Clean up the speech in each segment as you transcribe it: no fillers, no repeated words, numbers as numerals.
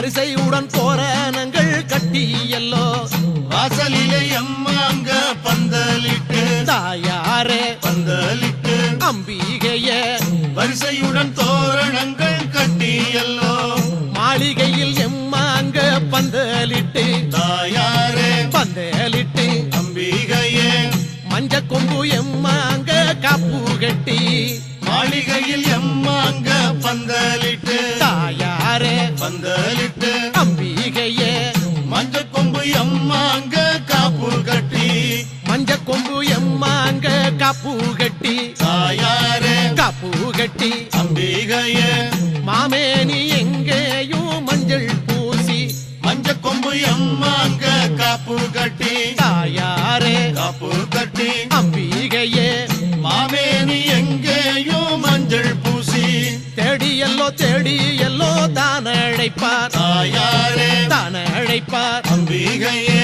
வரிசையுடன் தோரணங்கள் கட்டி எல்லோ வாசலிலே அம்மாங்க பந்தலிட்டு தாயாரே பந்தலிட்டு அம்பிகைய வரிசையுடன் தோரணங்கள் கட்டி எல்லோ மாளிகையில் எம்மாங்க பந்தலிட்டு தாயாரே பந்தலிட்டு அம்பிகையே மஞ்ச கொம்பு எம்மாங்க காப்பு கட்டி மாளிகையில் எம்மாங்க பந்தலிட்டு தாயாரே பந்தலிட்டு அம்பிகையே மஞ்ச கொம்பு எம்மாங்க காப்பு கட்டி மஞ்ச கொம்பு எம்மாங்க காப்பு கட்டி தாயாரே காப்பு கட்டி அம்பிகையே மாமேனி எங்கேயும் மஞ்சள் பூசி மஞ்ச கொம்பு எம்மாங்க காப்பு கட்டி தாயாரே காப்பு கட்டி அம்பிகையே மாமேனி எங்கேயோ மஞ்சள் பூசி தேடி எல்லோ தான அழைப்பார் தாயாரே தான அழைப்பார் அம்பிகையே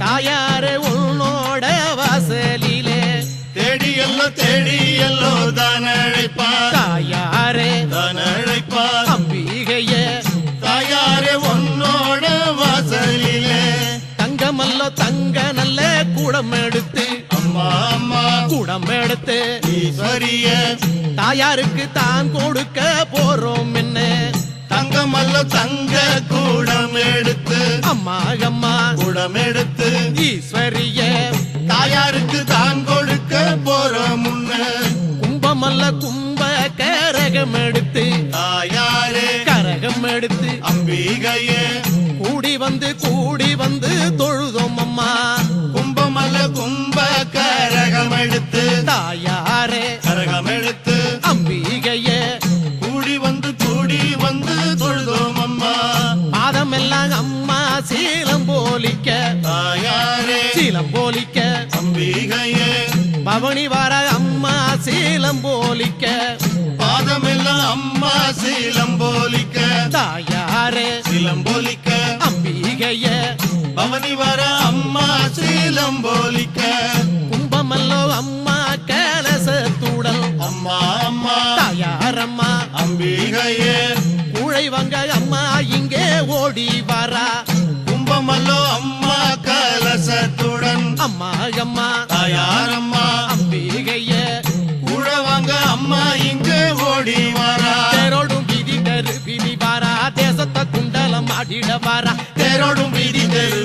தாயாரே உன்னோட வாசலிலே தேடி எல்லோ தான் அழைப்பார் தாயாரே தான் அழைப்பார் அம்பிகையே தாயாரே உன்னோட வாசலிலே தங்கமல்லோ தங்க நல்ல கூடம் எடுத்து அம்மா அம்மா கூடம் எடுத்து ஈஸ்வரிய தாயாருக்கு தான் கொடுக்க போறோம் என்ன தங்கமல்ல தங்க கூடம் எடுத்து அம்மா அம்மா கூடம் எடுத்து ஈஸ்வரிய தாயாருக்கு தான் கொடுக்க போற முன்ன கும்பமல்ல கும்ப கரகம் எடுத்து தாயாரே கரகம் எடுத்து அம்பிகையே கூடி வந்து தொழுதோம் அம்மா கும்பமல்ல கும்ப கரகம் எடுத்து தாயாரே கரகம் எடுத்து அம்பிகையே கூடி வந்து தொழுதோம் அம்மா பாதமெல்லாம் அம்மா சீலம் போலிக்க தாயாரே சீலம் போலிக்க அம்பிகையே பவனி வர அம்மா சீலம் போலிக்க பாதமெல்லாம் அம்மா சீலம்போலிக்க தாயாரே சீலம்போலிக்க அம்பிகையே பவனி வர அம்மா சீலம்போலிக்க கும்பமல்லோ அம்மா கலசத்துடல் அம்மா அம்மா தாயாரம்மா அம்பிகையே கூழை வங்க அம்மா இங்கே ஓடி வரா கும்பமல்லோ அம்மா கலசத்துடன் அம்மா அம்மா தாயாரம்மா அம்பிகையே கூழவாங்க அம்மா இங்கே ஓடி வரா தேரோடும் விதி வாரா தேசத்தை குண்டலம் ஆடிட வாரா தேரோடும்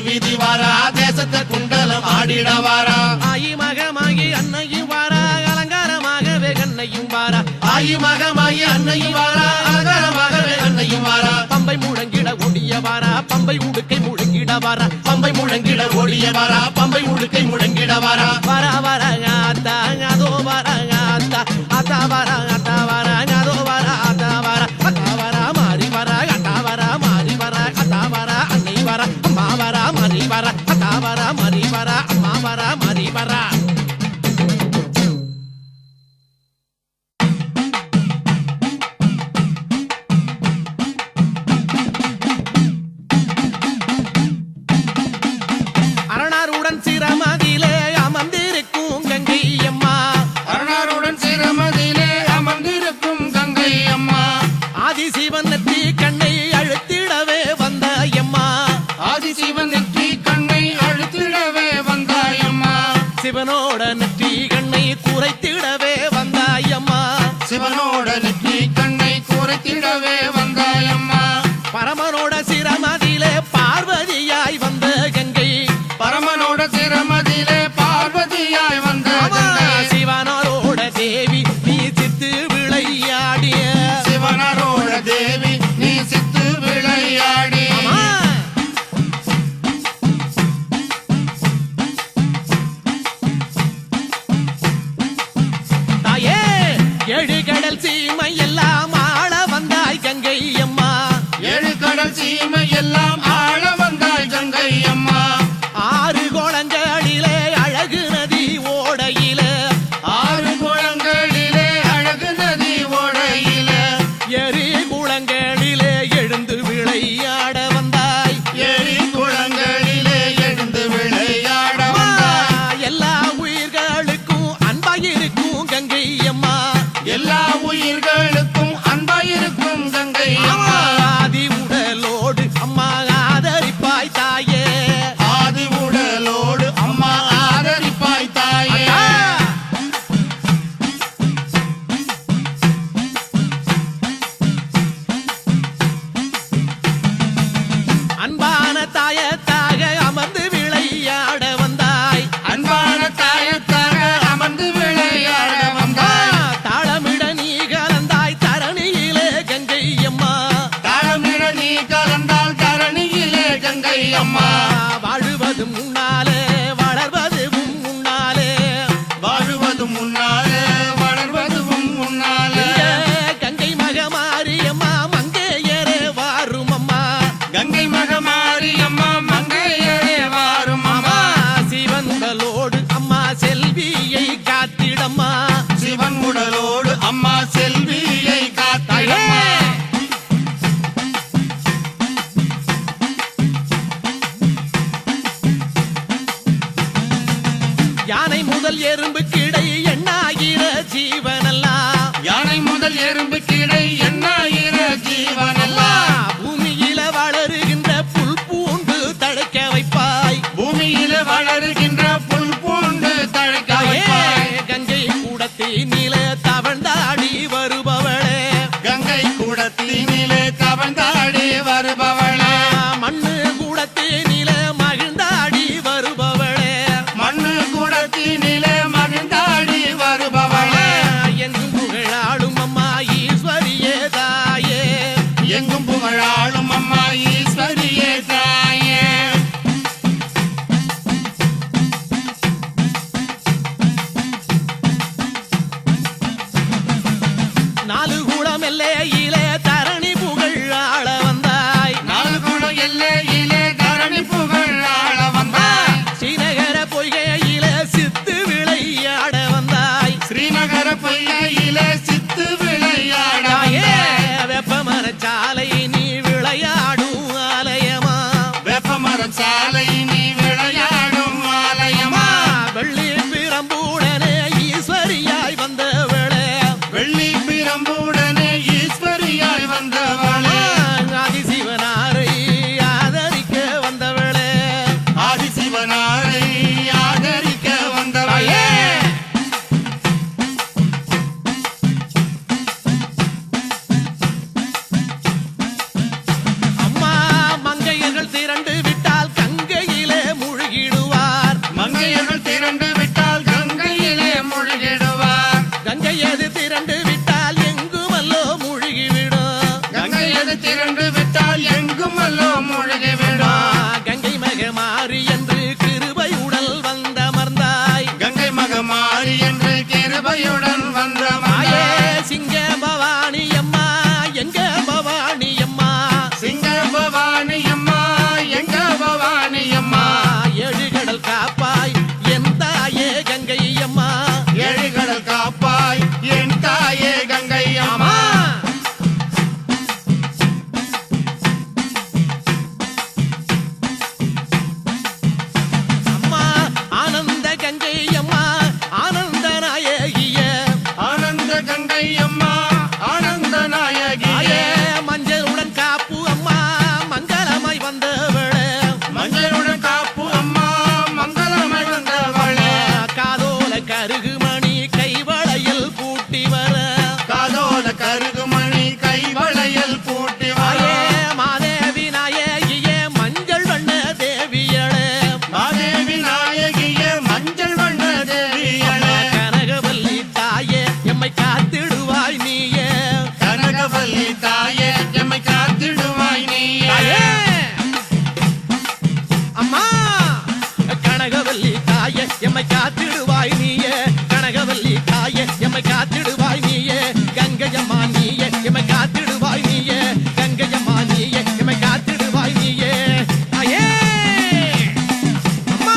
வீதி வாரா தேசத்தை குண்டலம் ஆடிட வாரா ஆயி மகமாகி அன்னையும் வாரா அலங்காரமாகவே கண்ணையும் வாரா ஆயி மகமாயி அன்னையும் வாரா அலங்காரமாகவே அன்னையும் வாரா பம்பை முழங்கிட ஒடிய வாரா பம்பை உடுக்கை முழங்கிட வாரா பம்பை முழங்கிட ஓடிய வாரா பம்பை உடுக்கை முழங்கிட வாரா வரா வரா ஆத்தா அதோ வரா ஆத்தா ஆத்தா வரா ஆத்தா வரா அதோ வரா ஆத்தா வரா அத்தா வரா மாறி வரா அத்தா வரா மாறி வரா அத்தா வரா அன்னை வரா அம்மா வரா மாறி வரா அத்தா வரா மாறி வரா அம்மா வரா மாறி வரா அரணாருடன் சிரமதிலே அமர்ந்திருக்கும் கங்கை அம்மா அருணாருடன் சிரமதிலே அமர்ந்திருக்கும் கங்கை அம்மா ஆதிசிவன் நெற்றி கண்ணை அழுத்திடவே வந்த அம்மா ஆதிசிவன் நெற்றி கண்ணை அழுத்திடவே வந்தாயம்மா சிவனோட நெற்றி கண்ணை குறைத்திடவே வந்த அம்மா சிவனோட நெற்றி கண்ணை குறைத்திடவே வந்தாயம்மா பரமனோட சிரமதிலே பார்வதியாய் வந்த கங்கை பரமனோட சிரமதிலே பார்வதியாய் வந்த கங்கை சிவனரோட தேவி நீ சித்து விளையாடிய சிவனரோட தேவி நீ சித்து விளையாடி அம்மா. தாயே ஏழு கடல் சீமை எல்லாம் ஆள வந்தாய் கங்கை அம்மா ஏழு கடல் சீமை எல்லாம் ஆள வந்தாய் கங்கை அம்மா ஆறு கோலங்களிலே அழகு நதி ஓடையிலே ஆறு குளங்களிலே அழகு நதி ஓடையிலே எரி குளங்களிலே எழுந்து விளையாட வந்தாய் ஏரி குளங்களிலே எழுந்து விளையாட வந்தாய் எல்லா உயிர்களுக்கும் அன்பாயிருக்கும் கங்கை அம்மா எல்லா உயிர்களுக்கும் அன்பாயிருக்கும் கங்கை அம்மா ஆதி உடலோடு அம்மா முதல் எறும்பு கிடை எண்ணாகிற ஜீவனெல்லாம் யானை முதல் எறும்பு கிடை எண்ணாயிர ஜீவனெல்லாம் பூமியில வளருகின்ற புல் பூண்டு தழைக்க வைப்பாய் பூமியில வளருகின்ற புல் பூண்டு தழைக்க வைப்பாய் கங்கை கூடத்தினில தவழ்ந்தாடி வருபவளே கங்கை கூடத்தினிலே தவழ்ந்தாடி வருபவளே மண்ணு கூடத்தினில மகிழ்ந்தாடி வருபவளே மண்ணு கூடத்தினிலே மகிழ்ந்தாடி வருபவளே எங்கும் புகழாடும் அம்மா ஈஸ்வரியே தாயே எங்கும் புகழாளும் அம்மா ஈஸ்வரியே தாயே நாலு கூடம் எல்லையிலே தரணி புகழ் ஆள வந்தாய் நால்குடம் எல்லையிலே தரணி புகழாள வந்தாய் ஸ்ரீநகர பொய்கையிலே சித்து விளையாட வந்தாய் ஸ்ரீநகர பொய்கையிலே சித்து விளையாட தாயே வந்தாய் வெப்பமர சாலை நீ விளையாடும் ஆலயமா வேப்பமரம் சாலை நீ விளையாடும் ஆலயமா வெள்ளி பிரம்புடனே ஈஸ்வரியாய் வந்தவளே வெள்ளி பிரம்புடனே ஈஸ்வரியாய் வந்தவளே ஆதிசிவனாரை ஆதரிக்க வந்தவளே ஆதிசிவனாரை ஆதரிக்க வந்தவளே அம்மா மங்கையர்கள் திரண்டு விட்டால் கங்கையிலே முழுகிடுவார் மங்கையர்கள் திரண்டு விட்டால் கங்கையிலே முழுகிடுவார் கங்கையது திரண்டு விட்டால் எங்குமல்லோ முழுகிவிடும் கங்கையது திரண்டு விட்டால் எங்கும் அல்லோ முழுகிவிடும் கங்கை மகமாரி என்று கிருபை உடல் வந்தமர்ந்தாய் கங்கை மகமாரி என்று கிருபையுடன் வந்த ஆயே சிங்க பவானி அம்மா எங்க பவானி அம்மா சிங்க பவானி அம்மா எங்க பவானி அம்மா ஏழு கடல் காப்பாய் என் தாயே கங்கை அம்மா ஏழு கடல் காப்பாய் என் தாயே கங்கை அம்மா அம்மா ஆனந்த கங்கை அம்மா ஆனந்த நாயகிய ஆனந்த கங்கை அம்மா ஆனந்த நாயகியே ஆயே மஞ்சளுடன் காப்பு அம்மா மங்களமாய் வந்தவளே மஞ்சளுடன் காப்பு அம்மா மங்களமாய் வந்தவளே காதோல கருகுமணி கைவளையில் பூட்டி வர காதோல கருகுமணி கைவளையல் பூட்டி ஆயே வர மாதேவி நாயகியே மஞ்சள் வண்ண தேவியளே மாதேவி நாயகியே மஞ்சள் வண்ண தேவியளே கனகவல்லி தாயே எம்மை காத்திடுவாய் நீயே கனகவல்லி தாயே எம்மை காத்திடுவாய் நீயே தாயே அம்மா கனகவல்லி தாயே எம்மை காத்திடுவாய் நீயே கனகவல்லி தாயே எம்மை காத்திடுவாய் நீயே கங்கையம்மா நீயே எம்மை காத்திடுவாய் நீயே கங்கையம்மா நீயே எம்மை காத்திடுவாய் நீயே தாயே அம்மா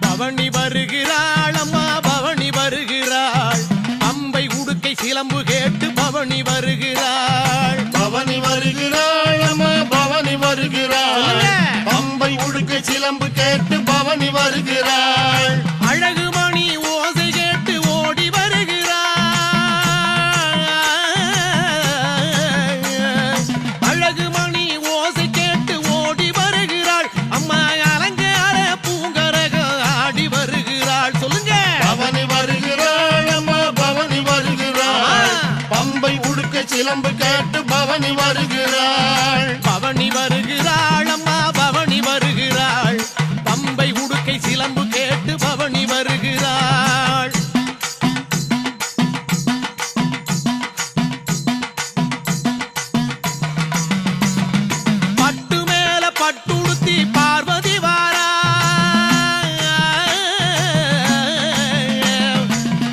பவனி வருகிறாள் அம்மா பவனி வருகிறாள் அம்பை உடுக்கை சிலம்பு கேட்டு பவனி வருகிறாள் பவனி வருகிறாள் அம்மா பவனி வருகிறாள் சொல்லுங்க. பம்பை உடுக்கை சிலம்பு கேட்டு பவனி வருகிறாள் அழகு மணி ஓசை கேட்டு ஓடி வருகிறாள் அழகு மணி ஓசை கேட்டு ஓடி வருகிறாள் அம்மா அலங்கார பூங்கரக ஆடி வருகிறாள் சொல்லுங்க பவனி வருகிறாள் அம்மா பவனி வருகிறாள் பம்பை உடுக்கை சிலம்பு கேட்டு பவனி வருகிறாள் பவனி வருகிறாள் அம்மா பவனி வருகிறாள் பம்பை உடுக்கை சிலம்பு கேட்டு பவனி வருகிறாள் பட்டு மேல பட்டுடுத்தி பார்வதி வாரா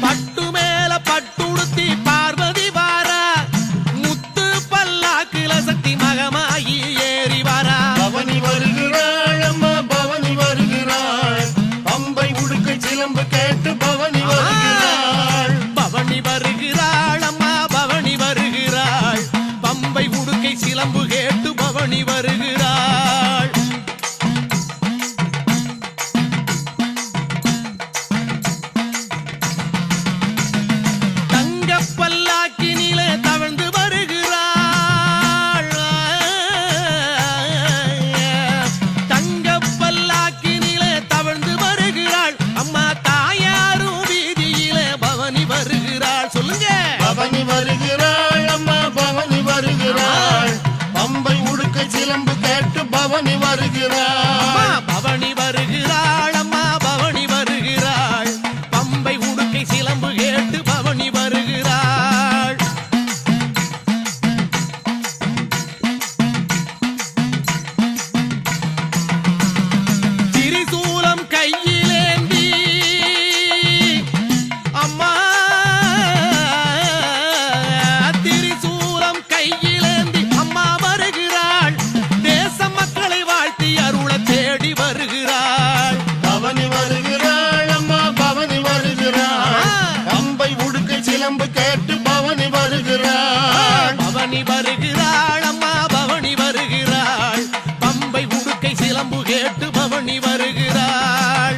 பட்டு மேல பட்டுடுத்தி பார்வதி வாரா முத்து பல்லாக்குல சக்தி பவனி வருகிறாள். பவனி வருகிறாள் அம்மா பவனி வருகிறாள். பம்பை உடுக்கை சிலம்பு கேட்டு பவனி வருகிறாள். திரிசூலம் கையிலேந்தி அம்மா திரிசூலம் கையிலேந்தி அம்மா வருகிறாள். தேச மக்களை வாழ்த்தி அருள தேடி வருகிறாள். பவனி வருகிறாள் அம்மா பவனி வருகிறாள். பம்பை உடுக்கை சிலம்பு கேட்டு பவனி வருகிறாள். பவனி வருகிறாள் அம்மா பவனி வருகிறாள். பம்பை உடுக்கை சிலம்பு கேட்டு பவனி வருகிறாள்.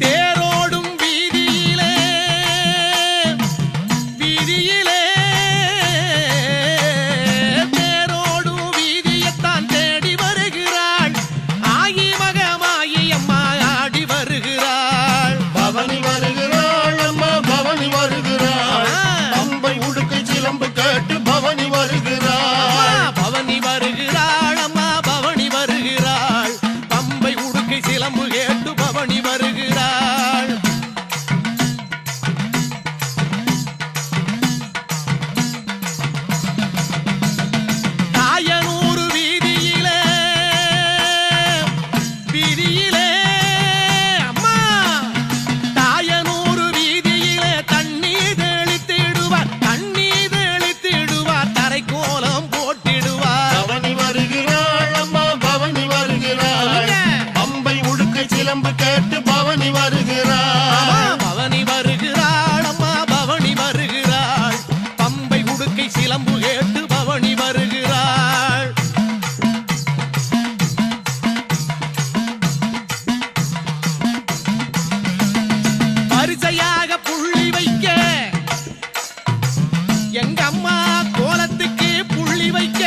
தேரோடும் வீதியிலே வீதியிலே தேரோடும் வீதியைத்தான் தேடி வருகிறாள். ஆயி மகமாயி அம்மா ஆடி வருகிறாள். பவனி வருகிறாள் அம்மா பவனி வருகிறாள். பம்பை உடுக்கை சிலம்பு கேட்டு பவனி வருகிறாள். பவனி வருகிறாள் அம்மா பவனி வருகிறாள். பம்பை உடுக்கை சிலம்பு கேட்டு பவனி வருகிறாள். தாயனூர் வீதியிலே வீதியிலே அம்மா தாயனூர் வீதியிலே தண்ணீர் தெளித்திடுவார் தண்ணீர் தெளித்திடுவார் தரை கோலம் போட்டிடுவார். பவனி வருகிறாள் அம்மா பவனி வருகிறாள். பம்பை உடுக்கை சிலம்பு கேட்டு பவனி வருகிறாள். பவனி வருகிறாள் அம்மா பவனி வருகிறாள். பம்பை உடுக்கை சிலம்பு கேட்டு பவனி வருகிறாள். வரிசையாக புள்ளி வைக்க எங்க அம்மா கோலத்துக்கு புள்ளி வைக்க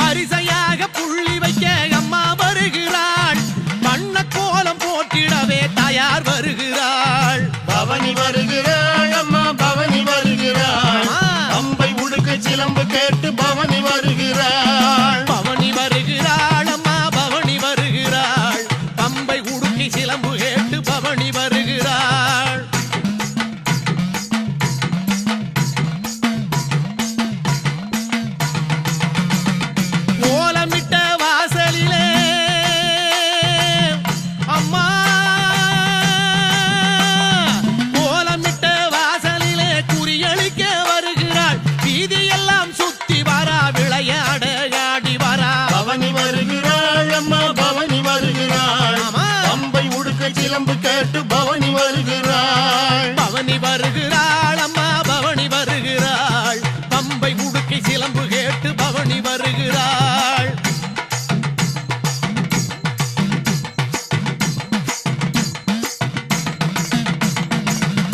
வரிசையாக புள்ளி வைக்க அம்மா வருகிறாள். வண்ண கோலம் போட்டிடவே தயார் வருகிறாள். பவனி வருகிறாள் அம்மா பவனி வருகிறாள். பம்பை உடுக்கை சிலம்பு கேட்டு பவனி வருகிறாள். பவனி வருகிறாள் அம்மா பவனி வருகிறாள். பம்பை உடுக்கை சிலம்பு கேட்டு பவனி வருகிறாள். கோலமிட்ட வாசலிலே அம்மா கோலமிட்ட வாசலிலே குறியளிக்க வருகிறாள். வீதியெல்லாம் சுத்தி வரா விளையாட ஆடி வரா. பவனி வருகிறாள் அம்மா பவனி வருகிறாள். ஆமா. பம்பை உடுக்கை சிலம்பு கேட்டு பவனி வருகிறாள். பவனி வருகிறாள் அம்மா பவனி வருகிறாள். பம்பை உடுக்கை சிலம்பு கேட்டு பவனி வருகிறாள்.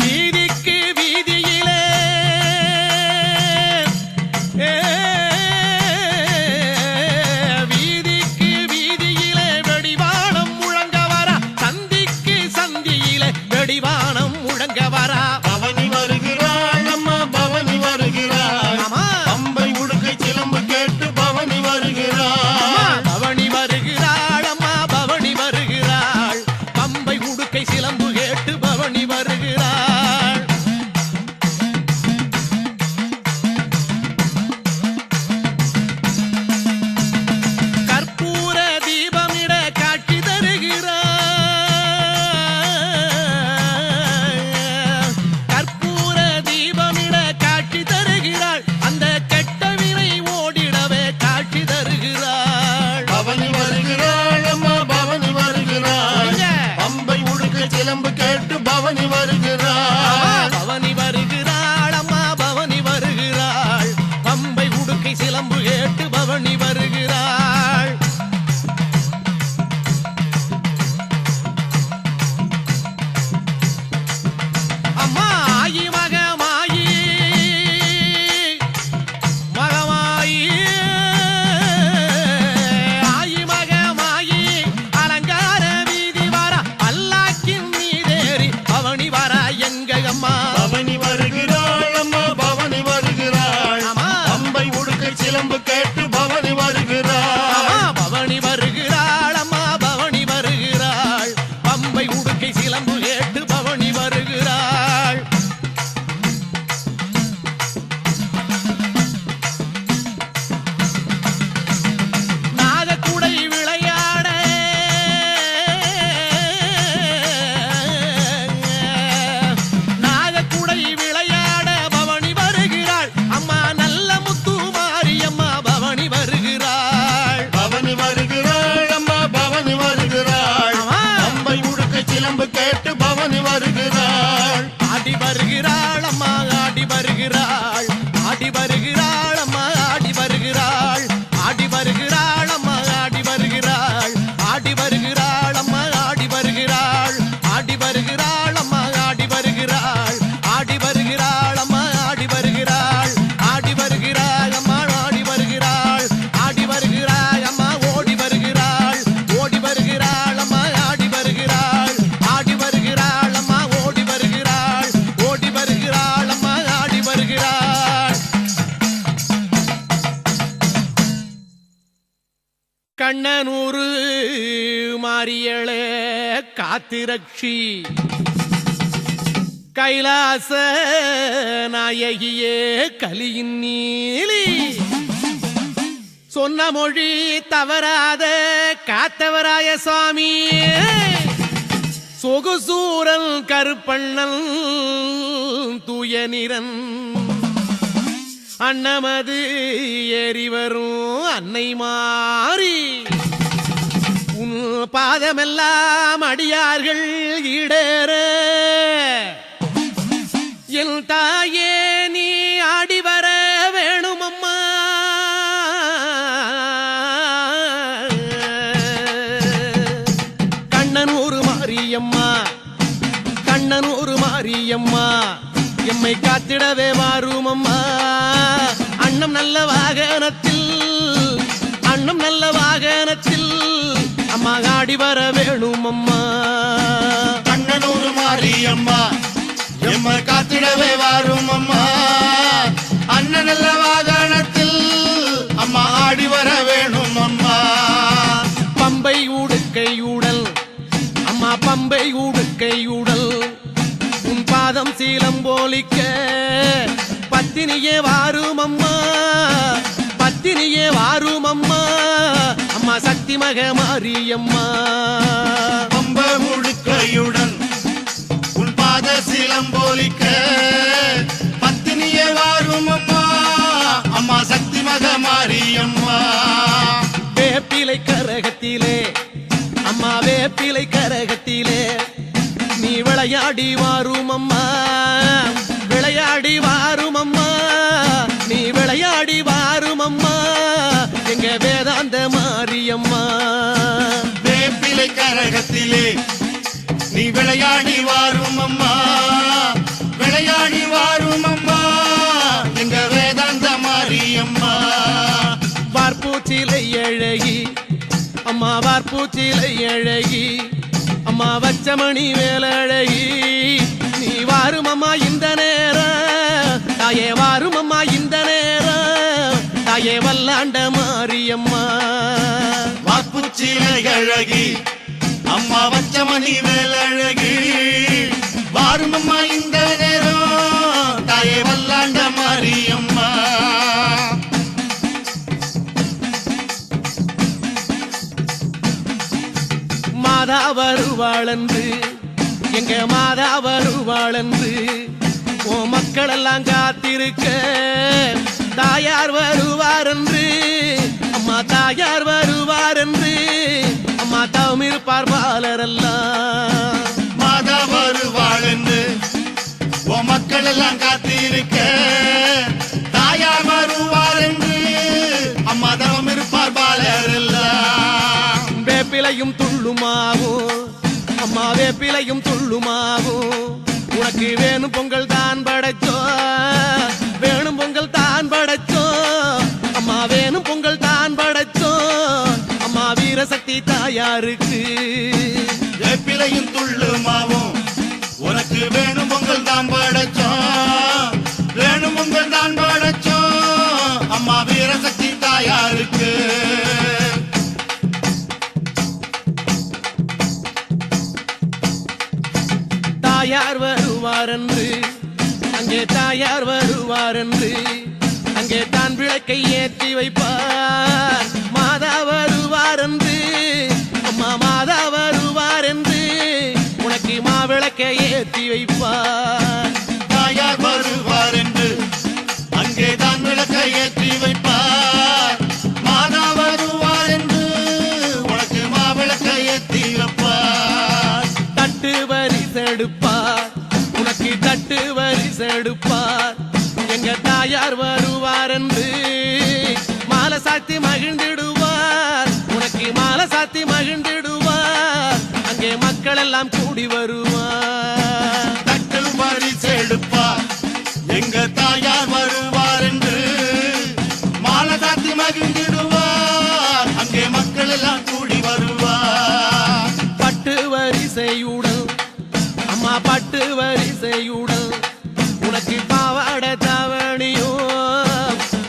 வீதிக்கு வீதியிலே வீதிக்கு வீதியிலே வெடிவானம் முழங்க வரா. சந்திக்கு சந்தியிலே வெடிவானம் முழங்க வரா. பவனி வருகிறாள் அம்மா பவனி வருகிறாள். ஆமா. பம்பை உடுக்கை சிலம்பு கேட்டு பவனி வருகிறாள். பவனி வருகிறாள் அம்மா பவனி வருகிறாள். பம்பை உடுக்கை சிலம்பு கேட்டு பவனி வருகிறாள். கற்பூர தீபமிட காட்சி தருகிறாள். கற்பூர தீபமிட காட்சி தருகிறாள். அந்த கெட்ட வினை ஓடிடவே காட்சி தருகிறாள். பவனி வருகிறாள் அம்மா பவனி வருகிறாள். பம்பை உடுக்கை சிலம்பு கேட்டு பவனி வருகிறாள். பவனி வருகிறாள் அம்மா பவனி வருகிறாள். பம்பை உடுக்கை சிலம்பு கேட்டு பவனி வருகிறாள். அம்மா ஆயி மகமாயி மகமாயி ஆயி மகமாயி அலங்கார வீதி வர பல்லாக்கின் மீதேறி பவனி வர வருகிறாள். ஆடி வருகிறாள் அம்மா ஆடி வருகிறாள், ஆடி வருகிறாள் அம்மா ஆடி வருகிறாள், ஆடி வருகிறாள் அம்மா ஆடி வருகிறாள், ஆடி வருகிறாள் அம்மா ஆடி வருகிறாள், ஆடி வருகிறாள் அம்மா ஆடி வருகிறாள், ஆடி வருகிறாள் அம்மா ஆடி வருகிறாள், ஆடி வருகிறாள் அம்மா ஆடி வருகிறாள், ஆடி வருகிறாள் அம்மா ஓடி வருகிறாள், ஓடி வருகிறாள் அம்மா ஆடி வருகிறாள், ஆடி வருகிறாள் அம்மா ஓடி வருகிறாள், ஓடி வருகிறாள் அம்மா ஆடி வருகிறாள். கண்ணனூரு மாரியளே காத்திரட்சி கைலாச நாயகியே கலியின் நீலி சொன்ன மொழி தவறாத காத்தவராய சுவாமி சொகுசூரன் கருப்பண்ணன் தூய நிறன் அன்னமது ஏறி வரும் அன்னை மாறி உன் பாதமெல்லாம் அடியார்கள் ஈடேற என் தாயே நீ ஆடி வர வேணுமம்மா. கண்ணனூர் மாரியம்மா, கண்ணனூர் மாரியம்மா எம்மை காத்திடவே வாருமம்மா. அன்னம் நல்ல வாகனத்தில், அன்னம் நல்ல வாகனத்தில் அம்மா ஆடி வர வேணுமம்மா. கண்ணனூர் மாரியம்மா எம்மை காத்திடவே வாரும் அம்மா. அண்ணன் நல்ல வாகனத்தில் அம்மா ஆடி வர வேணும் அம்மா. பம்பை ஊடுக்கை ஊடல் அம்மா, பம்பை ஊடுக்கை ஊடல் உன் பாதம் சீலம் போலிக்க பத்தினியே வாரும் அம்மா, பத்தினியே வாரும் அம்மா. அம்மா சக்தி மக மாரியம்மா. பம்ப முழுக்கையுடன் உன் பாத சிலம்போலிக்க பத்தினியே வாரும் அம்மா. அம்மா சக்தி மக மாரியம்மா. வேப்பிலை கரகத்திலே அம்மா, வேப்பிலை கரகத்திலே நீ விளையாடி வாரும் அம்மா, விளையாடி வாரும் அம்மா, நீ விளையாடி வாரும் அம்மா எங்க வேதாந்த மாரியம்மா. வேப்பிலை கரகத்திலே நீ விளையாடி வாரும் அம்மா, விளையாடி வாரும் அம்மா எங்க வேதாந்த மாரியம்மா. வார்பூச்சிலை அழகி அம்மா, வார்பூச்சிலை அழகி அம்மா வச்சமணி வேலழகி நீ வாரும் அம்மா இந்த நேரம், தாயே வாரும் அம்மா இந்த நேரம், தாயே வல்லாண்ட மாரியம்மா. வாக்குச்சிலை அழகி அம்மா வச்சமணி வேலழகி வாரும் அம்மா இந்த நேரம், தாயே வல்லாண்ட மாரியம்மா. மாதா வருவாளன்று எங்க மாதா வருவாளன்று ஓ மக்கள் எல்லாம் காத்திருக்க தாயார் வருவார் என்று அம்மா, தாயார் வருவார் என்று அம்மா தவமிருப்பார் பாலரெல்லாம். மாதா வருவாள் என்று ஓ மக்கள் எல்லாம் காத்திருக்க தாயார் வருவார் என்று அம்மா தவம் இருப்பார் பாலர் எல்லாம். வேப்பிலையும் துள்ளுமாவும் அம்மா, வேப்பிலையும் துள்ளுமாவும் உனக்கு வேணும் பொங்கல் தான் படைச்சோ, வேணும் பொங்கல் தான் படைச்சோ அம்மா, வேணும் பொங்கல் தான் படைச்சோ அம்மா வீரசக்தி தாயாருக்கு. வேப்பிலையும் துள்ளுமாவும் உனக்கு வேணும் பொங்கல் தான் படைச்சோம், வேணும் பொங்கல் தான் படைச்சோம் அம்மா வீரசக்தி தாயாருக்கு. தாயார் வருவார் என்று அங்கே, தாயார் வருவார் என்று அங்கே தான் விளக்கை ஏற்றி வைப்பார். மாதா வருவார் என்று அம்மா, மாதா வருவார் என்று உனக்கு மாவிளக்கை ஏற்றி வைப்பார். தாயார் வருவார் என்று அங்கே தான் விளக்கை ஏற்றி வைப்பார். மாதா வருவார் என்று உனக்கு மாவிளக்கை ஏற்றி வைப்பார். தட்டு வரிசெடுப்பார் சாத்தி மகிழ்ந்திடுவார், உனக்கு மாலை சாத்தி மகிழ்ந்திடுவார். அங்கே மக்கள் எல்லாம் கூடி வருவார். தட்டு பரிசு எடுப்பார் எங்க தாயார் வருவார் என்று மாலை சாத்தி மகிழ்ந்திடுவார். அங்கே மக்கள் எல்லாம் கூடி வருவார். பட்டு வரிசையுடன் அம்மா பட்டு வரிசையுடன் உனக்கு பாவாடை தாவணியோ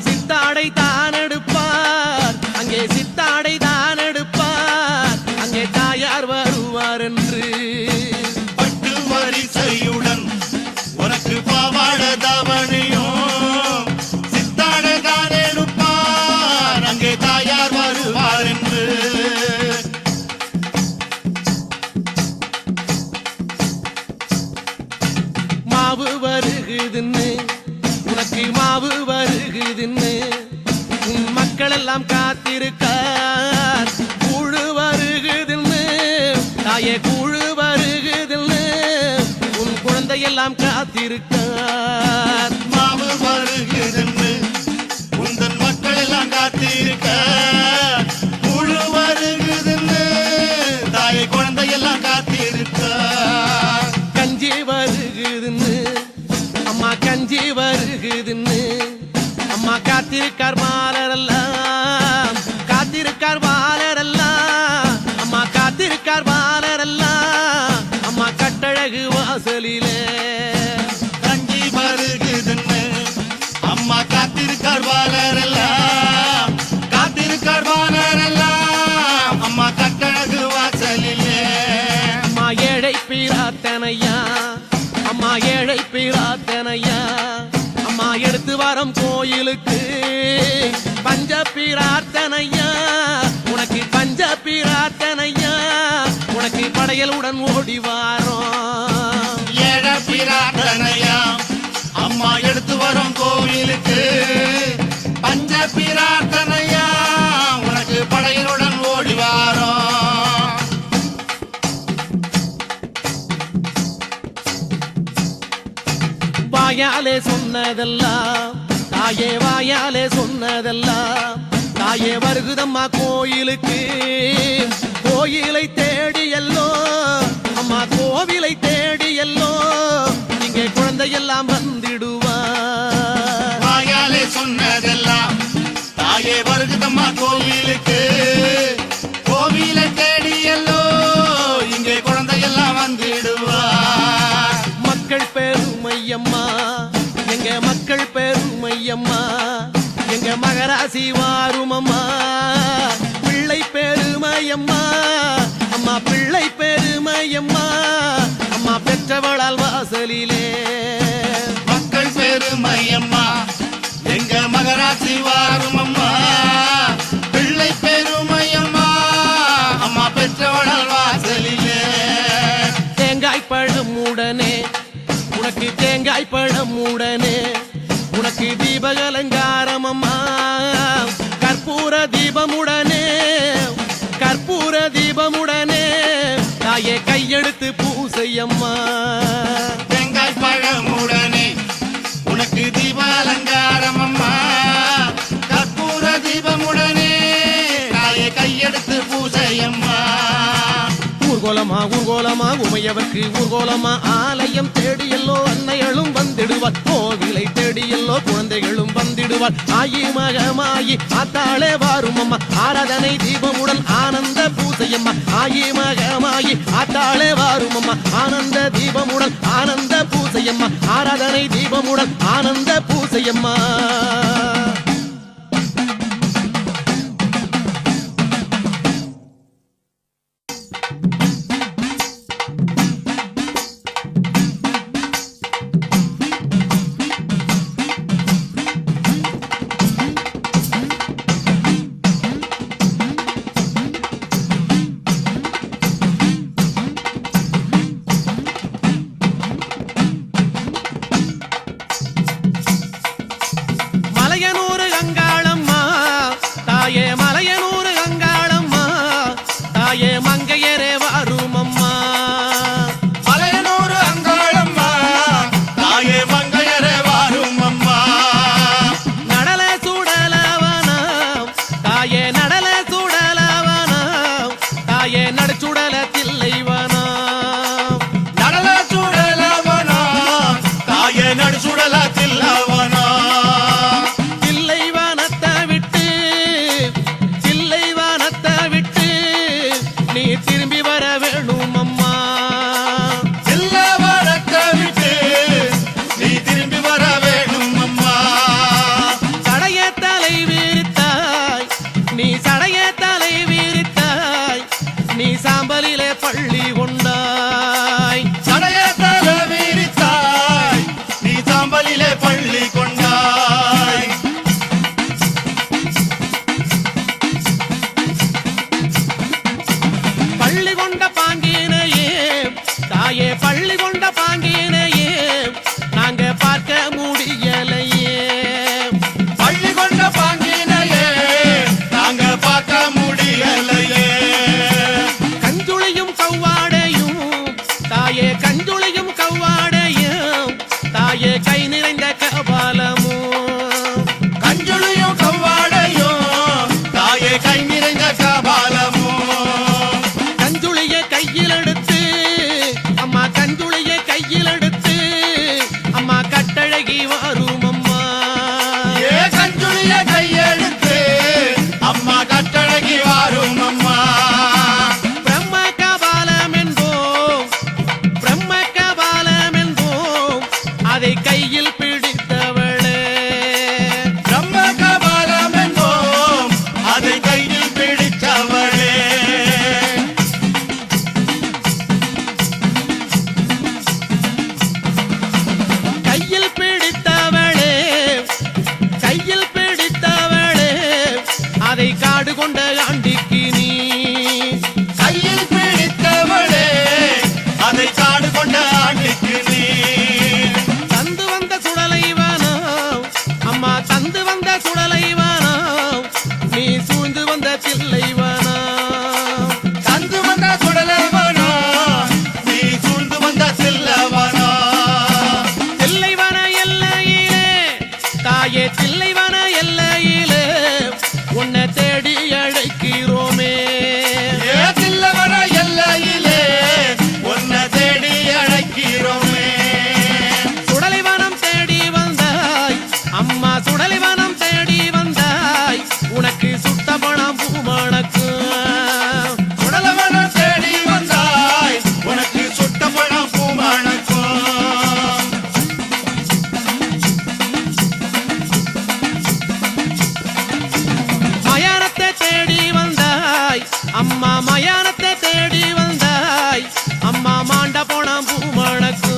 சித்தாடை தான் எடுப்பார். அங்கே சித்தாடை தான் எடுப்பார். அங்கே தாயார் வருவார் என்று பட்டு வரிசையுடன் உனக்கு பாவாட தாவணியும் சித்தாட தான் எடுப்பார். அங்கே தாயார் வருவார் என்று மாவு வருகுதுன்னு உனக்கு மாவு வருகுதுன்னு உன் மக்கள் எல்லாம் காத்திருக்கார். கூழு வருகுதுன்னு தாயே கூழு வருகுதுன்னு உன் குழந்தையெல்லாம் காத்திருக்கார். மாவு வருகிறதுன்னு உந்தன் மக்கள் எல்லாம் காத்திருக்க முழு வருகிறதுன்னு தாயை குழந்தையெல்லாம் காத்திருக்க கஞ்சி வருகுதுன்னு அம்மா கஞ்சி வருகுதுன்னு அம்மா காத்திருக்கார் மாலரெல்லாம் காத்திருக்கார் மாலரெல்லாம் அம்மா காத்திருக்கார் மாலரெல்லாம் அம்மா கட்டழகு வாசலிலே கஞ்சி வருகிறதுன்னு அம்மா காத்திருக்கார் வாழரெல்லாம் காத்திருக்கார் வாழரெல்லாம் அம்மா கட்டழகு வாசலிலே அம்மா ஏழை பிரார்த்தனையா அம்மா ஏழை பிரார்த்தனையா அம்மா எடுத்து வரம் கோயிலுக்கு பஞ்ச பிரார்த்தனையா உனக்கு பஞ்ச பிரார்த்தனையா உனக்கு படையலுடன் ஓடி வாரோம். ஏழ பிரார்த்தனையா அம்மா எடுத்து வரும் கோவிலுக்கு பஞ்ச பிரார்த்தனையா உனக்கு படையலுடன் ஓடி வாரோம். வாயாலே சொன்னதெல்லாம் தாயே வாயாலே சொன்னதெல்லாம் தாயே வருகுதம்மா கோயிலுக்கு கோயிலை தேடி எல்லோ அம்மா கோவிலை தேடி எல்லோ இங்கே குழந்தையெல்லாம் வந்திடுவார். வாயாலே சொன்னதெல்லாம் தாயே வருகுதம்மா கோவிலுக்கு கோவிலை தேடி எல்லோ இங்கே குழந்தையெல்லாம் வந்திடுவார். மக்கள் பெருமையம்மா எங்க மக்கள் பெருமையம்மா எங்க மகராசி வாருமம்மா பிள்ளை பெருமையம்மா அம்மா பிள்ளை பெருமையம்மா அம்மா பெற்றவளால் வாசலிலே மக்கள் பெருமையம்மா எங்க மகராசி வாரும் அம்மா பிள்ளை பெருமையம்மா அம்மா பெற்றவளால் வாசலிலே தேங்காய் பழம் உடனே உனக்கு தேங்காய் பழம் உடனே உனக்கு தீபகலங்காரம் அம்மா கற்பூர தீபமுடனே கற்பூர தீபமுடனே தாயே கையெடுத்து பூசையம்மா தேங்காய் பழமுடனே உனக்கு தீபாலங்காரம் அம்மா கற்பூர தீபமுடனே தாயை கையெடுத்து பூசையம்மா. ஊர்கோலமா ஊர்கோலமா உமையவர்க்கு ஊர்கோலமா ஆலயம் தேடி எல்லோ அன்னைகளும் வந்திடுவார். கோவிலை தேடி எல்லோ குழந்தைகளும் வந்திடுவார். ஆயி மகமாயி ஆத்தாளே வாரும் அம்மா ஆராதனை தீபமுடன் ஆனந்த பூசையம்மா ஆயி மகமாயி ஆத்தாளே வாரும் அம்மா ஆனந்த தீபமுடன் ஆனந்த பூசையம்மா ஆராதனை தீபமுடன் ஆனந்த பூசையம்மா. தாயே நடுச்சுடல தில்லைவனம் நடல சுடலவனா தாயே நடு சுடல தில்லவனா தில்லைவனத்தை விட்டு நீ திரும்பி வர வேணும் அம்மா தில்லவனத்தை விட்டு நீ திரும்பி வர வேணும் அம்மா சடைய தலை விரித்தாய் நீ சாம்பலிலே பள்ளி கொண்டாய் சடைய தலை விரித்தாய் நீ சாம்பலிலே பள்ளி கொண்டாய் பள்ளி கொண்ட பாங்கினையே தாயே பள்ளி கொண்ட பாங்கினையே நாங்க பார்க்க முடியலையே பள்ளி கொண்ட பாங்கினையே நாங்க பார்க்க முடியலையே கஞ்சுளியும் கவ்வாடையும் தாயே கஞ்சுளியும் கவ்வாடையும் தாயே கை நிறைந்த கபாலமும் கஞ்சுளியும் கவ்வாடையும் தாயே கை நிறைந்த கபாலமும் கஞ்சுளியை கையில் எடுத்து அம்மா கஞ்சுளியை கையில் எடுத்து அம்மா கட்டழகி வரும் அம்மா ஏ கஞ்சுளிய கையெடுத்து அம்மா கட்டழகி வாரும் அம்மா பிரம்ம கபாலம் என்போம் அதை கையில் பிடித்தவளே பிரம்ம கபாலம் என்போம் அதை கையில் பிடித்தவளே கையில் பிடித்தவளே அதை காடு கொண்ட ஆண்டிக்கு நீ கையில் பிடித்தவளே அதை காடு கொண்ட ஆண்டிக்கு நீ தந்து வந்த சுடலைவனம் அம்மா தந்து வந்த சுடலைவனம் நீ சூழ்ந்து வந்த தில்லைவனம் தந்து வந்த சுடலவனா நீ சூழ்ந்து வந்த சில்லவனா தில்லைவன எல்லையிலே தாயே தில்லைவன எல்லையிலே உன்னை தேடி அழைக்கிறோமே ஏ தில்லவன எல்லையிலே உன்னை தேடி அழைக்கிறோமே சுடலைவனம் தேடி வந்தாய் அம்மா சுடலைவனம் தேடி வந்தாய் உனக்கு சுட்ட பணம் பூமணக்கு சுடலவன தேடி வந்தாய் உனக்கு சுட்ட பழம் பூமணக்கும் மயானத்தை தேடி வந்தாய் அம்மா மயானத்தை தேடி வந்தாய் அம்மா மாண்ட போனம் பூமணக்கு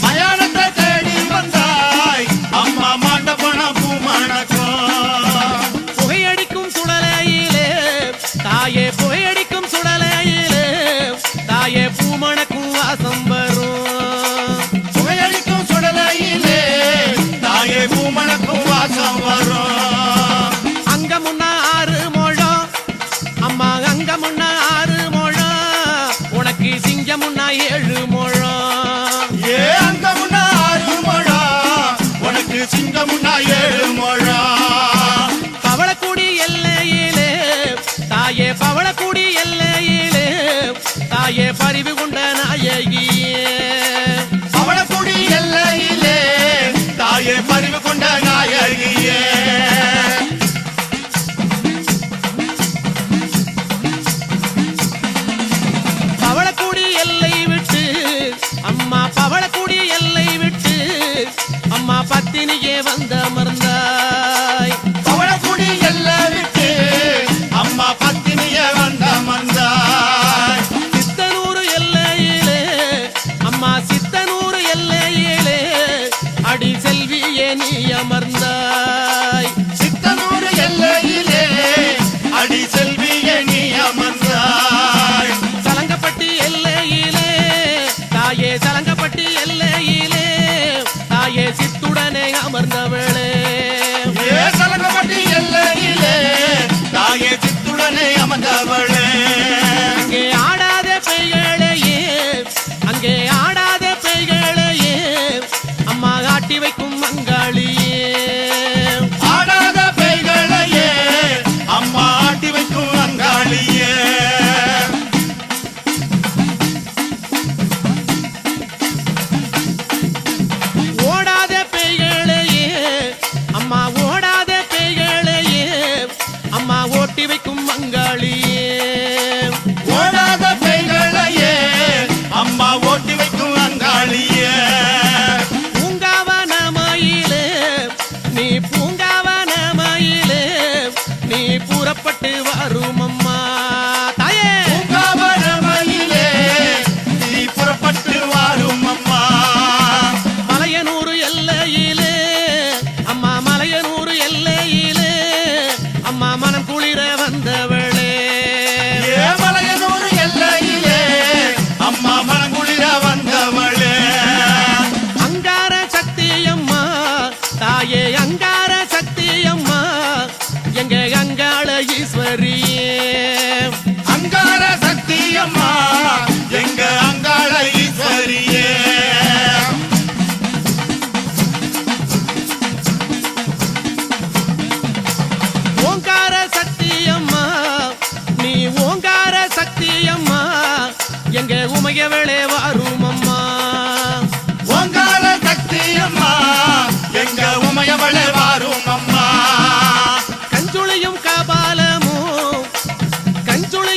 மயானத்தை தேடி வந்தாய் அம்மா மாண்ட பணம் பூமணக்கும் புகையடிக்கும் சுடலையிலே தாயே புகையடிக்கும் சுடலையிலே தாயே பூமணக்கும் வாசம் வரும் புகையடிக்கும் சுடலையிலே தாயே பூமணக்கும் வாசம் வரும் அங்க முன்னா 6 முழம் அம்மா அங்க முன்னா 6 முழம் உனக்கு சிங்கம் முன்னா 7 முழம் ஏ அங்க முன்னா 6 முழம் உனக்கு சிங்கம் முன்னா 7 முழம் பவளக்குடி எல்லையிலே தாயே பவளக்குடி எல்லையிலே தாயே பரிவு கொண்ட நாயகியே அவளக்குடி எல்லையிலே தாயே பரிவு கொண்ட நாயகியே பவளக்குடி எல்லை விட்டு அம்மா பவளக்குடி எல்லை விட்டு அம்மா பத்தினியே வந்த அமர்ந்தாய் அவளக்குடி எல்லை விட்டு அம்மா பத்தினிய வந்த மந்தாய் சித்தனூர் எல்லையிலே அம்மா சித்தனூர் எல்லையிலே அடி செல்வியே நீ அமர்ந்தாய் சித்தனூர் எல்லையிலே அடி செல்விய நீ அமர்ந்தாய் சலங்கப்பட்டி எல்லையிலே தாயே சலங்கப்பட்டி எல்லையிலே தாயே சித்துடனே அமர்ந்தவளே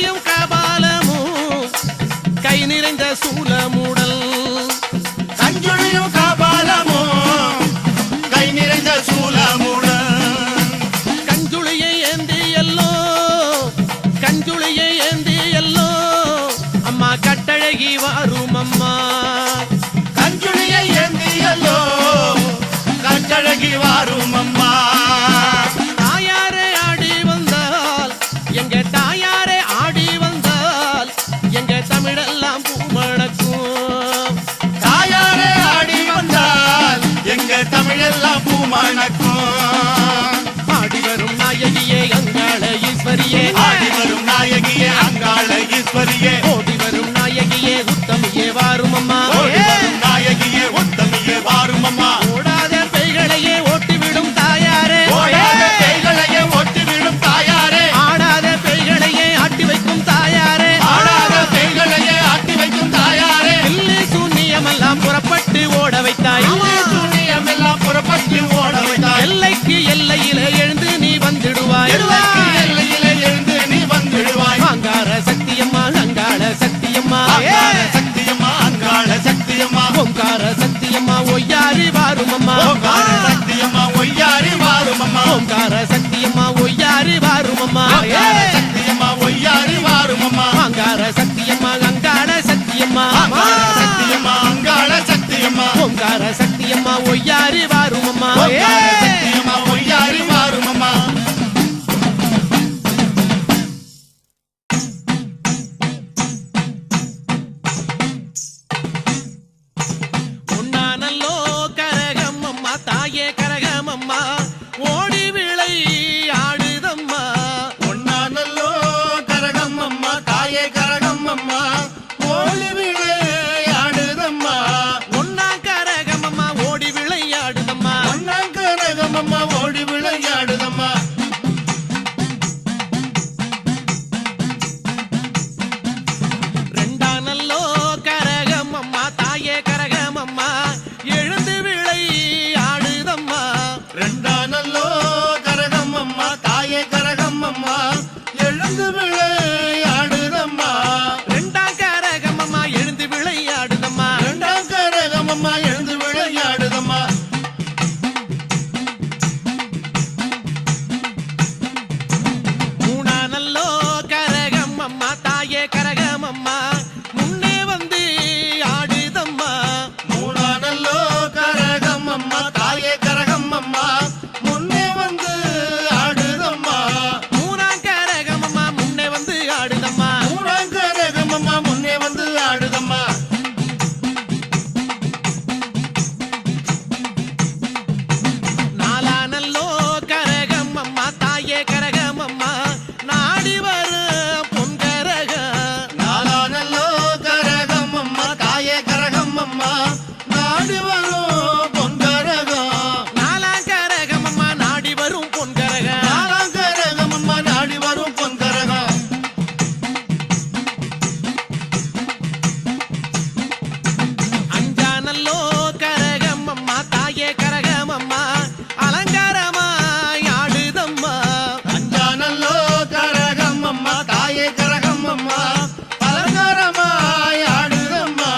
கஞ்சுளியும் கபாலமும் கை நிறைந்த சூலமுடல் கஞ்சுளியும் கபாலமும் கை நிறைந்த சூலமுடன் கஞ்சுளியை ஏந்தி எல்லோ கஞ்சுளியை ஏந்தி எல்லோ அம்மா கட்டழகி வாரும் அம்மா கஞ்சுளியை ஏந்தியல்லோ கட்டழகி வாரும் அம்மா தாயாரே ஆடி வந்தால் எங்க தாயாரே ஆடி வந்தால் எங்க தமிழெல்லாம் பூமணக்கும் தாயாரே ஆடி வந்தால் எங்க தமிழெல்லாம் பூமணக்கும் ஆடி வரும் நாயகியே அங்காள ஈஸ்வரியே ஆடி வரும் நாயகியே அங்காள ஈஸ்வரியே ஓடி வரும் நாயகியே உத்தமியே வாரும் அம்மா ஓடி வரும் நாயகியே உத்தமியே வாரும் அம்மா ஓடாத பெய்களையே ஓட்டிவிடும் தாயாரே ஓடாத கைகளையே ஒட்டி விடும் தாயாரே ஆடாத பெய்களையே ஆட்டி வைக்கும் தாயாரே ஆடாத கைகளையே ஆட்டி வைக்கும் தாயாரே எல்லை சூன்யமெல்லாம் புறப்பட்டு ஓட வைத்தாய் சூனியம் எல்லாம் புறப்பட்டு ஓட வைத்தாய் எல்லைக்கு எல்லையிலே எழுந்து நீ வந்துடுவாய் எல்லைக்கு எல்லையிலே எழுந்து நீ வந்துடுவாய் அங்கார சக்தியம்மா அங்காள சக்தியம்மா அங்காள சக்தியம்மா அங்காள சக்தியம்மா ஓங்கார சக்தியம்மா ஒய்யாரி வாரும் அம்மா ஓங்கார சக்தியம்மா ஒய்யாரி வாரும் அம்மா ஓங்கார சக்தியம்மா ஒய்யாரி வாரும் அம்மா அங்காள சக்தியம்மா ஒய்யாரி வாரும் அம்மா அங்கார சக்தியம்மா அங்காள சக்தியம்மா அங்காள சக்தியம்மா அங்காள சக்தியம்மா ஓங்கார சக்தியம்மா ஒய்யாரி வாரும் அம்மா ஓங்கார சக்தியம்மா ஒய்யாரி வாரும் அம்மா உண்ணானல்லோ கரகம் அம்மா தாயே கரகம் அம்மா ஓடி விளை ஆடுதம்மா ஒன்னானல்லோ கரகம் அம்மா தாயே கரகம் அம்மா ஓடி விளையாடுதம்மா ஒன்னா கரகம் அம்மா ஓடி விளையாடுதம்மா ஒன்னாம் கரகம் அம்மா ஓடி விளையாடுதம்மா ரெண்டானல்லோ கரகம் அம்மா தாயே கரகம் அம்மா எழுந்து விளை ஆடுதம்மா ரெண்டானல்லோ கரகம் அம்மா தாயே கரகம் அம்மா எழுந்து விளையாடுதம்மா ரெண்டாம் கரகம் அம்மா எழுந்து விளையாடுதம்மா ரெண்டாம் கரகம் அம்மா எழுந்து விளையாடுதம்மா மூணானல்லோ கரகம் அம்மா தாயே கரகம் அம்மா முன்னே வந்து ஆடுதம்மா மூணானல்லோ கரகம் அம்மா தாயே கரகம் அம்மா முன்னே வந்து ஆடுதம்மா மூணாம் கரகம் அம்மா முன்னே வந்து ஆடுதம்மா மூணாம் கரகம் அம்மா முன்னே வந்து ஆடுதம்மா நாலானல்லோ கரகம் அம்மா தாயே கரகம் அம்மா நாடி வர பொன்கரகம் நாலானல்லோ கரகம் அம்மா தாயே கரகம் அம்மா நாடு வரும் பொன்கரகம் நாலாம் கரகம் அம்மா நாடி வரும் பொன்கரகம் நாலாம் கரகம் அம்மா நாடி வரும் பொன்கரகம் அஞ்சானல்லோ கரகம் அம்மா தாயே கரகம் அம்மா அலங்காரமாய் ஆடுதம்மா அஞ்சானல்லோ கரகம் அம்மா தாயே கரகம் அம்மா அலங்காரமாய் ஆடுதம்மா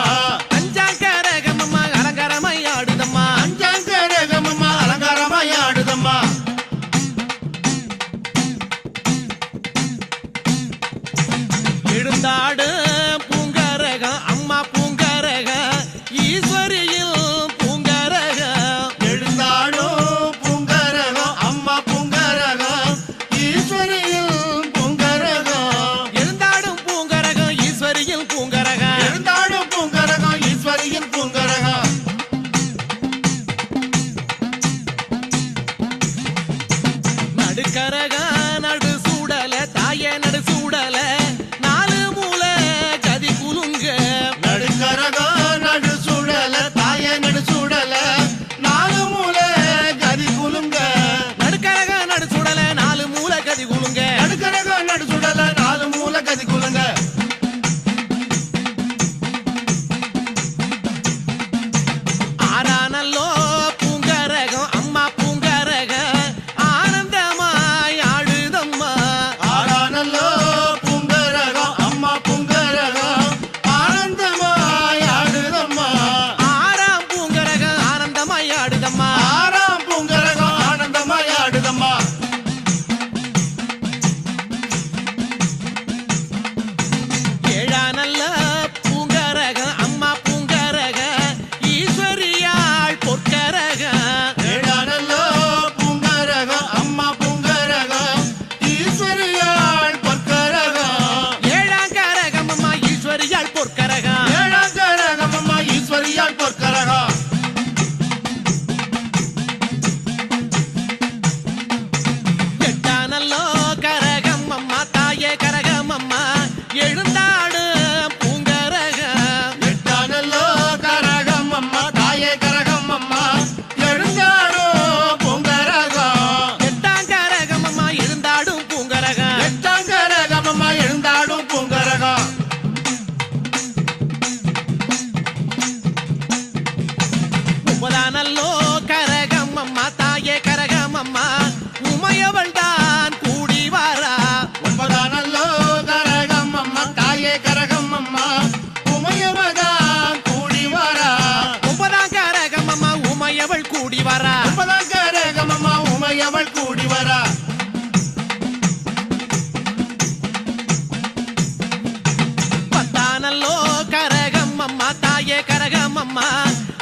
அஞ்சாம் கரகம் அம்மா அலங்காரமாய் ஆடுதம்மா அஞ்சாம் கரகம் அம்மா அலங்காரமாய் ஆடுதம்மா எழுந்தாடு பூங்கரகம் அம்மா பூங்கரகம் ஈஸ்வரியில் பூங்கரகம் எழுந்தாடும் பூங்கரகம் அம்மா பூங்கரகம் ஈஸ்வரியில் பூங்கரகம் எழுந்தாடும் பூங்கரகம் ஈஸ்வரியில் பூங்கரகம் எழுந்தாடும் பூங்கரகம் ஈஸ்வரியில் பூங்கரகம் நடுக்கரகம் நடு சூடல தாயே நடு சூடல நாலு மூல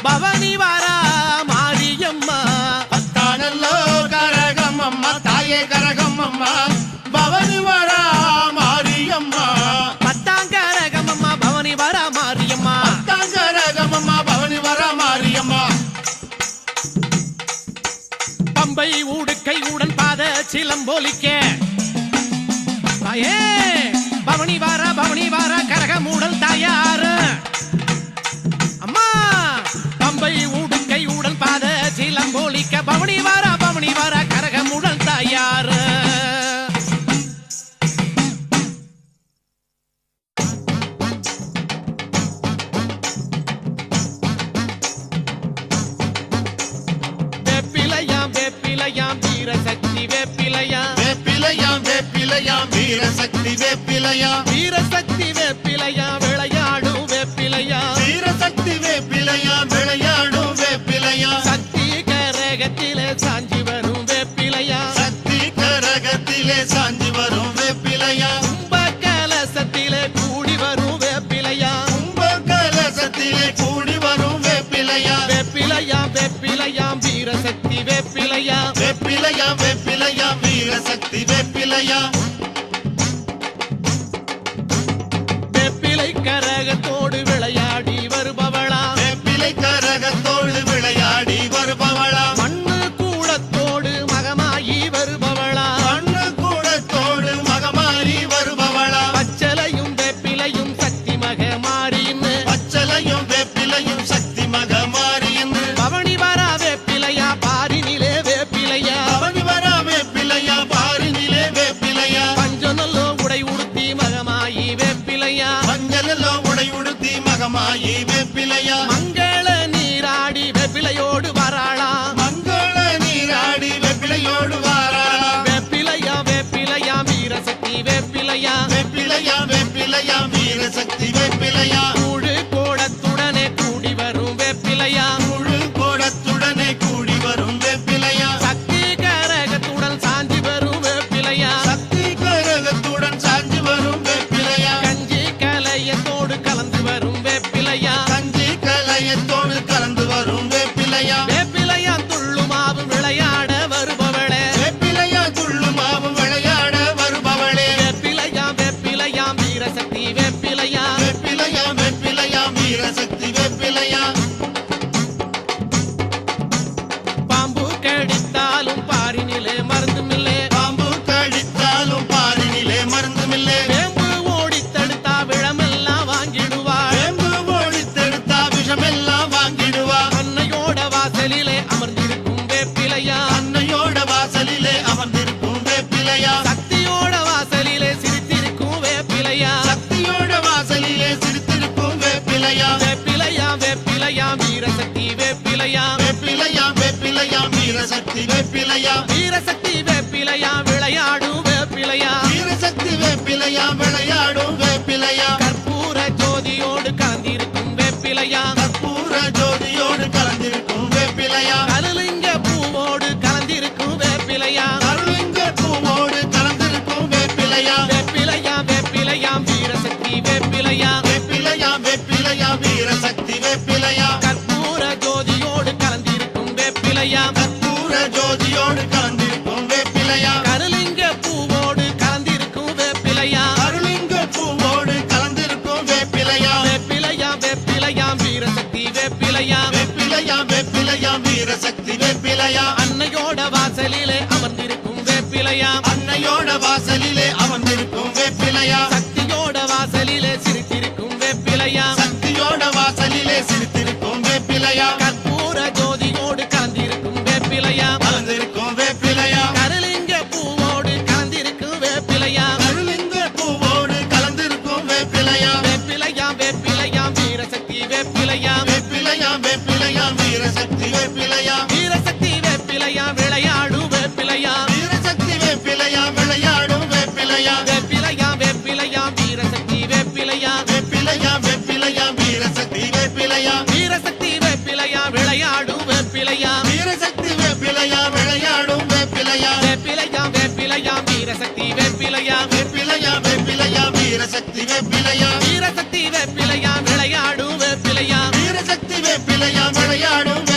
பவனி வரா மாரியம்மா பத்தானல்லோ கரகம் அம்மா தாயே கரகம் அம்மா பவனி வரா மாரியம்மா பத்தாங்கரகம் அம்மா பவனி வரா மாரியம்மா பத்தாங்கரகம் அம்மா பவனி வரா மாரியம்மா பம்பை ஊடுக்கை உடன் பாத சிலம்பொலிக்க தாயே பவனி வாரா கரகமூடல் தாயாரு அம்மா பம்பை ஊடுக்கை உடன் பாத சிலம்பொலிக்க பவனி வாரா கரகமூடல் தாயாரு வேப்பிலையாம் வீரசக்தி வேப்பிலையாம் வீரசக்தி வேப்பிலையாம் வீரசக்தி வேப்பிலையாம் விளையாடும் வேப்பிலையாம் வீரசக்தி வேப்பிலையாம் விளையாடும் வேப்பிலையாம் சக்தி கரகத்திலே சாஞ்சி வரும் வேப்பிலையாம் சக்தி கரகத்திலே சாஞ்சி வரும் வேப்பிலையாம் கும்ப கலசத்திலே கூடி வரும் வேப்பிலையாம் கும்ப கலசத்திலே கூடி வரும் வேப்பிலையாம் வேப்பிலையாம் வீரசக்தி வேப்பிலையாம் வேப்பிலையாம் வீரசக்தி வேப்பிலையாம் வேப்பிலை கரகத்தோடு விளையாடி வருபவளா வேப்பிலை கரகத்தோடு விளையாடி வருபவளா மண்ணு கூடத்தோடு மகமாயி வருபவளா மண்ணு கூடத்தோடு மகமாறி வருபவளா பச்சலையும் வேப்பிலையும் சக்தி மகமாரின்னு பச்சலையும் வேப்பிலையும் சக்தி மகமாரின்னு பவனி வரா வேப்பிலையா பாரினிலே வேப்பிலையா பவனி வரா வேப்பிலையா பாரினிலே வேப்பிலையா பஞ்சநல்லோ உடை உடுத்தி மகமாயி வேப்பிலையா மஞ்சளோ உடை உடுத்தி மகமாயி வேப்பிலையா மங்கள நீராடி வேப்பிலையோடு வராளா மங்கள நீராடி வேப்பிலையோடு வாராளா வேப்பிலையா வீரசக்தி வேப்பிலையா வேப்பிலையா வீரசக்தி வேப்பிலையா கூடு கோடத்துடனே கூடி வரும் வேப்பிலையா முழு கோடத்துடனே கூடி வரும் வேப்பிலையா சக்தி கரகத்துடன் சாஞ்சி வரும் வேப்பிலையா சக்தி கரகத்துடன் சாஞ்சி வரும் வேப்பிலையா கஞ்சி கலையத்தோடு கலந்து வரும் வேப்பிலையா கஞ்சி கலையத்தோடு கலந்து வரும் வேப்பிலையா வேப்பிலையா துள்ளுமாவு விளையாட வருபவளே வேப்பிலையா துள்ளு மாவு விளையாட வருபவளே வேப்பிலையா வீரசக்தி வேப்பிலையா வேப்பிலையா வீரசக்தி வேப்பிலையா பாம்பு கடித்தாலும் பாரினிலே மருந்துமில்லே பாம்பு கடித்தாலும் பாரினிலே மருந்துமில்லே வேம்பு ஓடி தடுத்தா விழமெல்லாம் வாங்கிடுவாள் வேம்பு ஓடித்தெடுத்தா விஷமெல்லாம் வாங்கிடுவா அன்னையோட வாசலிலே அமர்ந்திருக்கும் வேப்பிலையா அன்னையோட வாசலிலே அமர்ந்திருக்கும் வேப்பிலையா சக்தியோட வாசலிலே சிரித்திருக்கும் வேப்பிலையா சக்தியோட வாசலிலே சிரித்திருக்கும் வேப்பிலையா வேப்பிலையா வீரசக்தி வேப்பிலையா வேப்பிலையா வீரசக்தி வேப்பிலையா வீரசக்தி வேப்பிலையா விளையாடும் வேப்பிலையா வீரசக்தி வேப்பிலையா விளையாடும் வேப்பிலையா கற்பூர ஜோதியோடு கலந்திருக்கும் வேப்பிலையா கற்பூர ஜோதியோடு கலந்திருக்கும் வேப்பிலையா கருலிங்க பூவோடு கலந்திருக்கும் வேப்பிலையா அருளிங்க பூவோடு கலந்திருக்கும் வேப்பிலையா வேப்பிலையா வீரசக்தி வேப்பிலையா வேப்பிலையா வீரசக்தி வேப்பிலையா கற்பூர ஜோதியோடு கலந்திருக்கும் வேப்பிலையா கற்பூர ஜோதியோடு கலந்திருக்கும் வேப்பிலையா கருலிங்க பூவோடு கலந்திருக்கும் வேப்பிலையா அருளிங்க பூவோடு கலந்திருக்கும் வேப்பிலையா வேப்பிலையா வீரசக்தி வேப்பிலையா வேப்பிலையா வீரசக்தி வேப்பிலையா அன்னையோட வாசலிலே அமர்ந்திருக்கும் வேப்பிலையா அன்னையோட வாசலிலே அமர்ந்திருக்கும் வேப்பிலையா சக்தியோட வாசலிலே சிரித்திருக்கும் வேப்பிலையா சக்தியோட வாசலிலே சிரித்திருக்கும் வேப்பிலையா கற்பூர ஜோதியோடு கலந்திருக்கும் வேப்பிலையா கலந்திருக்கும் வேப்பிலையா கருலிங்க பூவோடு கலந்திருக்கும் வேப்பிலையா அருளிங்க பூவோடு கலந்திருக்கும் வேப்பிலையா வேப்பிலையா வீரசக்தி வேப்பிலையா வேப்பிலையா வீரசக்தி வேப்பிலையா வீரசக்தி வேப்பிலையா விளையாடும் வேப்பிலையா வீரசக்தி வேப்பிலையா விளையாடும் வேப்பிலையா வேப்பிலையா வீரசக்தி வேப்பிலையா வேப்பிலையா வீரசக்தி வேப்பிலையா வீரசக்தி வேப்பிலையா விளையாடும் வேப்பிலையா வீரசக்தி வேப்பிலையா விளையாடும் வேப்பிலையா வேப்பிலையா வீரசக்தி வேப்பிலையா வேப்பிலையா வீரசக்தி வேப்பிலையா வீரசக்தி வேப்பிலையா விளையாடும் வேப்பிலையா வீரசக்தி வேப்பிலையா விளையாடும்